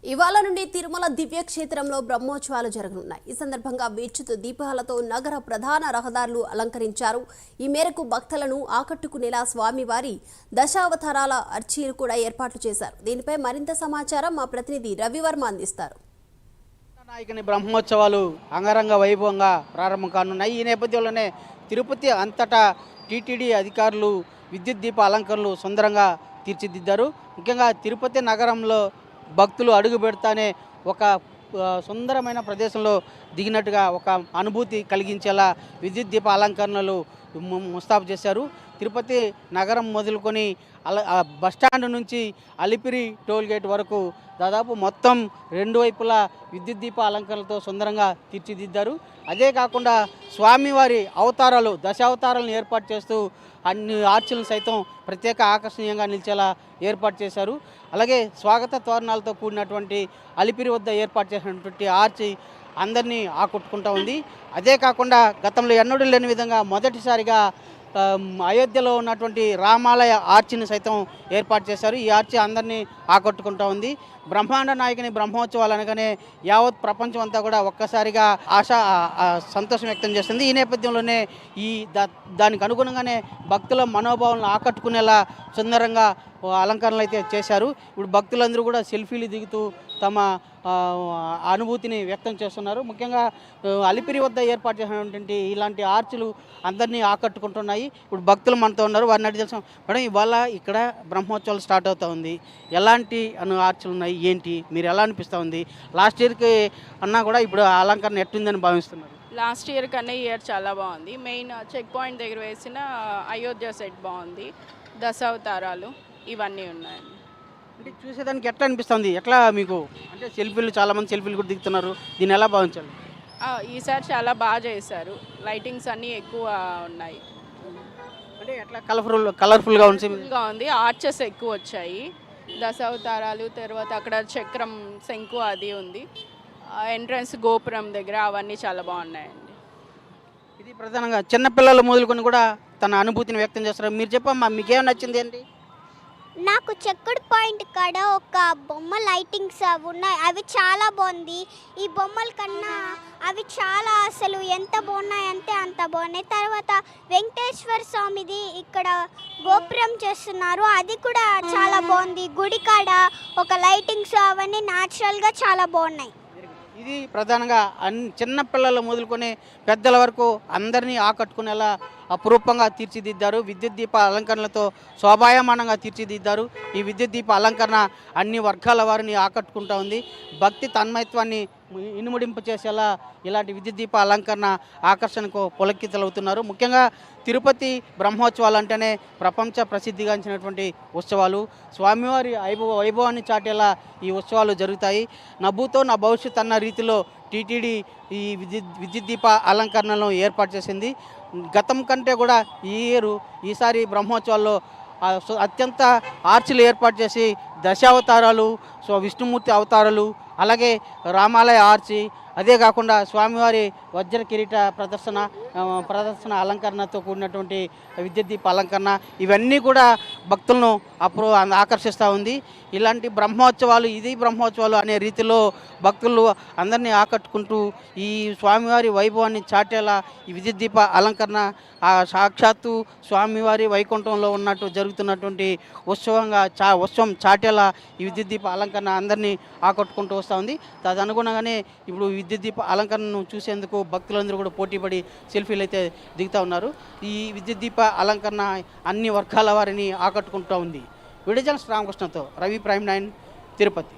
ఇవాళ నుండి తిరుమల దివ్యక్షేత్రంలో బ్రహ్మోత్సవాలు జరగనున్నాయి. ఈ సందర్భంగా విద్యుత్ దీపాలతో నగర ప్రధాన రహదారులు అలంకరించారు. ఈ మేరకు భక్తులను ఆకట్టుకునేలా స్వామివారి దశావతారాల అర్చీలు కూడా ఏర్పాట్లు చేశారు. దీనిపై మరింత సమాచారం మా ప్రతినిధి రవివర్మ అందిస్తారు. నాయకుని బ్రహ్మోత్సవాలు అంగరంగ వైభవంగా ప్రారంభం కానున్నాయి. ఈ నేపథ్యంలోనే తిరుపతి అంతటా టీటీడీ అధికారులు విద్యుత్ దీప అలంకరణలు సుందరంగా తీర్చిదిద్దారు. ముఖ్యంగా తిరుపతి నగరంలో భక్తులు అడుగు పెడతానే ఒక సుందరమైన ప్రదేశంలో దిగినట్టుగా ఒక అనుభూతి కలిగించేలా విద్యుత్ దీప అలంకరణలు ముస్తాబు చేశారు. తిరుపతి నగరం మొదలుకొని బస్టాండ్ నుంచి అలిపిరి టోల్గేట్ వరకు దాదాపు మొత్తం రెండు వైపులా విద్యుత్ దీప అలంకరణలతో సుందరంగా తీర్చిదిద్దారు. అదే కాకుండా స్వామివారి అవతారాలు దశావతారాలను ఏర్పాటు చేస్తూ అన్ని ఆర్చులను సైతం ప్రత్యేక ఆకర్షణీయంగా నిలిచేలా ఏర్పాటు చేశారు. అలాగే స్వాగత తోరణాలతో కూడినటువంటి అలిపిరి వద్ద ఏర్పాటు చేసినటువంటి ఆర్చి అందరినీ ఆకట్టుకుంటూ ఉంది. అదే కాకుండా గతంలో ఎన్నడూ లేని విధంగా మొదటిసారిగా అయోధ్యలో ఉన్నటువంటి రామాలయ ఆర్చిని సైతం ఏర్పాటు చేశారు. ఈ ఆర్చి అందరినీ ఆకట్టుకుంటూ ఉంది. బ్రహ్మాండ నాయకుని బ్రహ్మోత్సవాలు అనగానే యావత్ ప్రపంచం అంతా కూడా ఒక్కసారిగా సంతోషం వ్యక్తం చేస్తుంది. ఈ నేపథ్యంలోనే దానికి అనుగుణంగానే భక్తుల మనోభావాలను ఆకట్టుకునేలా సుందరంగా అలంకరణలు అయితే చేశారు. ఇప్పుడు భక్తులందరూ కూడా సెల్ఫీలు దిగుతూ తమ అనుభూతిని వ్యక్తం చేస్తున్నారు. ముఖ్యంగా అలిపిరి వద్ద ఏర్పాటు చేసినటువంటి ఇలాంటి ఆర్చులు అందరినీ ఆకట్టుకుంటున్నాయి. ఇప్పుడు భక్తులు మనతో ఉన్నారు, వారిని అడిగి తెలుసు. మేడం, ఇవాళ ఇక్కడ బ్రహ్మోత్సవాలు స్టార్ట్ అవుతూ ఉంది, ఎలాంటి ఆర్చులు ఉన్నాయి, ఏంటి, మీరు ఎలా అనిపిస్తూ ఉంది? లాస్ట్ ఇయర్కి అన్నా కూడా ఇప్పుడు అలంకరణ ఎట్టుందని భావిస్తున్నారు? లాస్ట్ ఇయర్ కన్నా ఈ ఇయర్ చాలా బాగుంది. మెయిన్ చెక్ పాయింట్ దగ్గర వేసిన అయోధ్య సెట్ బాగుంది, దశావతారాలు ఇవన్నీ ఉన్నాయండి. అంటే చూసేదానికి ఎట్లా అనిపిస్తుంది? ఎట్లా మీకు అంటే సెల్ఫీలు చాలామంది సెల్ఫీలు కూడా దిగుతున్నారు, దీన్ని ఎలా భావించాలి? ఈసారి చాలా బాగా చేశారు, లైటింగ్స్ అన్నీ ఎక్కువ ఉన్నాయి. అంటే ఎట్లా కలర్ఫుల్గా ఉంది, ఆర్చెస్ ఎక్కువ వచ్చాయి, దశావతారాలు, తర్వాత అక్కడ చక్రం శంకు అది ఉంది, ఎంట్రన్స్ గోపురం దగ్గర అవన్నీ చాలా బాగున్నాయండి. ఇది ప్రధానంగా చిన్నపిల్లలు మొదలుకొని కూడా తన అనుభూతిని వ్యక్తం చేస్తారు. మీరు చెప్పమ్మా, మీకేం నచ్చింది ఏంటి? నాకు చెక్కుడు పాయింట్ కాడ ఒక బొమ్మ లైటింగ్స్ అవి ఉన్నాయి, అవి చాలా బాగుంది. ఈ బొమ్మల కన్నా అవి చాలా అసలు ఎంత బాగున్నాయంటే అంత బాగున్నాయి. తర్వాత వెంకటేశ్వర స్వామిది ఇక్కడ గోపురం చేస్తున్నారు, అది కూడా చాలా బాగుంది. గుడి కాడ ఒక లైటింగ్స్ అవన్నీ న్యాచురల్గా చాలా బాగున్నాయి. ఇది ప్రధానంగా చిన్నపిల్లలు మొదలుకొని పెద్దల వరకు అందరినీ ఆకట్టుకునేలా అపురూపంగా తీర్చిదిద్దారు. విద్యుత్ దీప అలంకరణలతో శోభాయమానంగా తీర్చిదిద్దారు. ఈ విద్యుత్ దీప అలంకరణ అన్ని వర్గాల వారిని ఆకట్టుకుంటూ ఉంది. భక్తి తన్మయత్వాన్ని ఇనుముడింపు చేసేలా ఇలాంటి విద్యుత్ దీప అలంకరణ ఆకర్షణకు పులకితలవుతున్నారు. ముఖ్యంగా తిరుపతి బ్రహ్మోత్సవాలు అంటేనే ప్రపంచ ప్రసిద్ధిగాంచినటువంటి ఉత్సవాలు. స్వామివారి వైభవాన్ని చాటేలా ఈ ఉత్సవాలు జరుగుతాయి. నభూతో నా భవిష్యత్ అన్న రీతిలో టీటీడీ ఈ విద్యుత్ దీప అలంకరణలను ఏర్పాటు చేసింది. గతం కంటే కూడా ఈసారి బ్రహ్మోత్సవాల్లో అత్యంత ఆర్చులు ఏర్పాటు చేసి దశావతారాలు, విష్ణుమూర్తి అవతారాలు, అలాగే రామాలయ ఆర్చి, అదే కాకుండా స్వామివారి వజ్ర కిరీట ప్రదర్శన అలంకరణతో కూడినటువంటి విద్యుత్ దీప అలంకరణ, ఇవన్నీ కూడా భక్తులను ఆకర్షిస్తూ ఉంది. ఇలాంటి బ్రహ్మోత్సవాలు బ్రహ్మోత్సవాలు అనే రీతిలో భక్తులు అందరినీ ఆకట్టుకుంటూ ఈ స్వామివారి వైభవాన్ని చాటేలా ఈ విద్యుత్ దీప అలంకరణ సాక్షాత్తు స్వామివారి వైకుంఠంలో ఉన్నట్టు జరుగుతున్నటువంటి ఉత్సవం చాటేలా ఈ విద్యుత్ దీప అలంకరణ అందరినీ ఆకట్టుకుంటూ వస్తూ ఉంది. తదనుగుణంగానే ఇప్పుడు విద్యుత్ దీప అలంకరణను చూసేందుకు భక్తులందరూ కూడా పోటీపడి సెల్ఫీలు అయితే దిగుతూ ఉన్నారు. ఈ విద్యుత్ దీప అలంకరణ అన్ని వర్గాల వారిని ఆకట్టుకుంటూ ఉంది. వీడియో జర్నలిస్ట్ రామకృష్ణతో రవి, ప్రైమ్ 9, తిరుపతి.